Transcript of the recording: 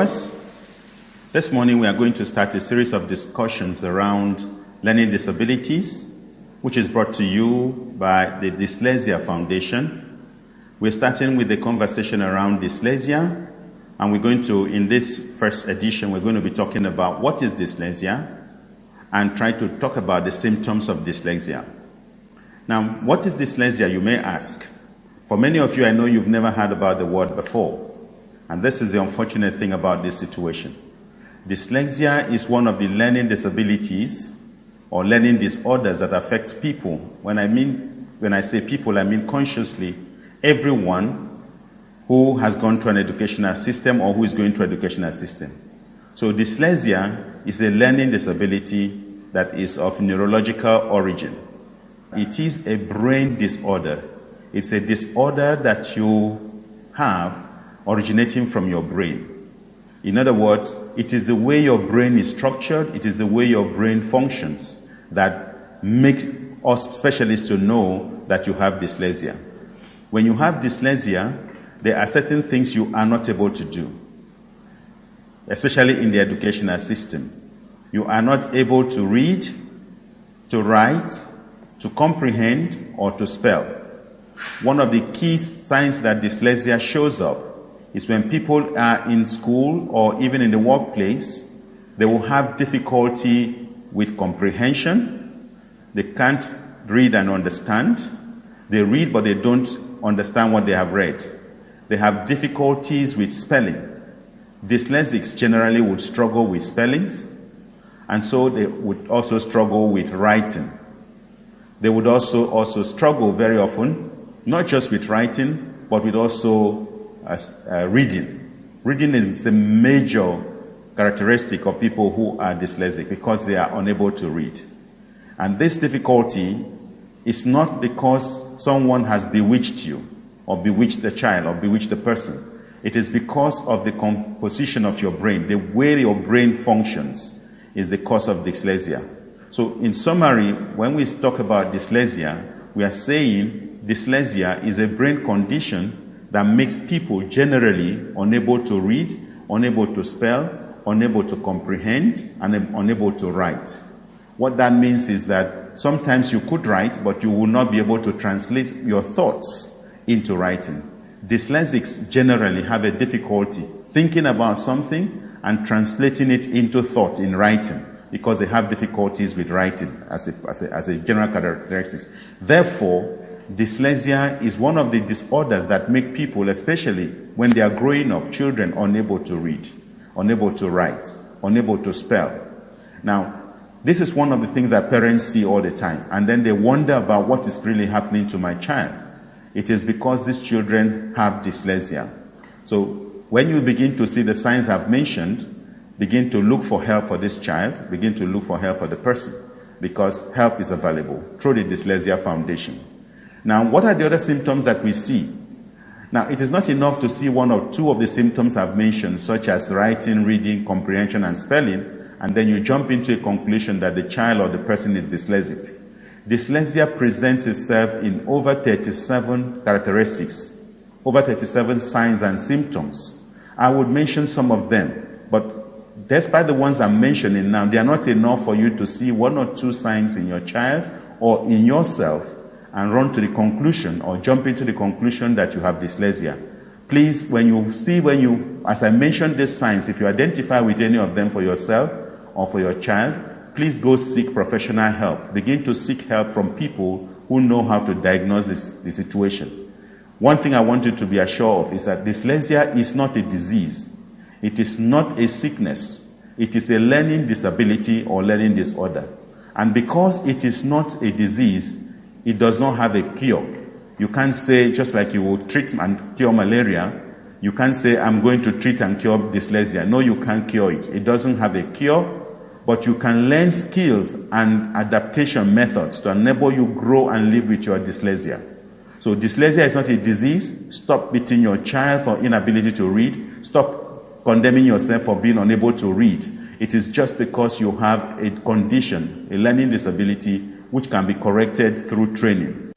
viewers. This morning we are going to start a series of discussions around learning disabilities, which is brought to you by the Dyslexia Foundation. We're starting with the conversation around dyslexia, and we're going to, in this first edition, we're going to be talking about what is dyslexia and try to talk about the symptoms of dyslexia. Now, what is dyslexia, you may ask? For many of you, I know you've never heard about the word before, and this is the unfortunate thing about this situation. Dyslexia is one of the learning disabilities or learning disorders that affects people. When I say people, I mean consciously everyone who has gone to an educational system or who is going to an educational system. So dyslexia is a learning disability that is of neurological origin. It is a brain disorder. It's a disorder that you have originating from your brain. In other words, it is the way your brain is structured, it is the way your brain functions that makes us specialists to know that you have dyslexia. When you have dyslexia, there are certain things you are not able to do, especially in the educational system. You are not able to read, to write, to comprehend, or to spell. One of the key signs that dyslexia shows up is when people are in school or even in the workplace, they will have difficulty with comprehension. They can't read and understand. They read, but they don't understand what they have read. They have difficulties with spelling. Dyslexics generally would struggle with spellings, and so they would also struggle with writing. They would also struggle very often, not just with writing, but with also reading. Reading is a major characteristic of people who are dyslexic because they are unable to read. And this difficulty is not because someone has bewitched you, or bewitched the child, or bewitched the person. It is because of the composition of your brain. The way your brain functions is the cause of dyslexia. So in summary, when we talk about dyslexia, we are saying dyslexia is a brain condition that makes people generally unable to read, unable to spell, unable to comprehend, and unable to write. What that means is that sometimes you could write, but you will not be able to translate your thoughts into writing. Dyslexics generally have a difficulty thinking about something and translating it into thought in writing because they have difficulties with writing as a general characteristic. Therefore, dyslexia is one of the disorders that make people, especially when they are growing up, children unable to read, unable to write, unable to spell. Now, this is one of the things that parents see all the time, and then they wonder about what is really happening to my child. It is because these children have dyslexia. So when you begin to see the signs I've mentioned, begin to look for help for this child, begin to look for help for the person, because help is available through the Dyslexia Foundation. Now, what are the other symptoms that we see? Now, it is not enough to see one or two of the symptoms I've mentioned, such as writing, reading, comprehension, and spelling, and then you jump into a conclusion that the child or the person is dyslexic. Dyslexia presents itself in over 37 characteristics, over 37 signs and symptoms. I would mention some of them, but despite the ones I'm mentioning now, they are not enough for you to see one or two signs in your child or in yourself and run to the conclusion or jump into the conclusion that you have dyslexia. Please, as I mentioned these signs, if you identify with any of them for yourself or for your child, please go seek professional help. Begin to seek help from people who know how to diagnose the situation. One thing I want you to be assured of is that dyslexia is not a disease. It is not a sickness. It is a learning disability or learning disorder. And because it is not a disease, it does not have a cure. You can't say, just like you will treat and cure malaria, you can't say, I'm going to treat and cure dyslexia. No, you can't cure it. It doesn't have a cure, but you can learn skills and adaptation methods to enable you grow and live with your dyslexia. So dyslexia is not a disease. Stop beating your child for inability to read. Stop condemning yourself for being unable to read. It is just because you have a condition, a learning disability, which can be corrected through training.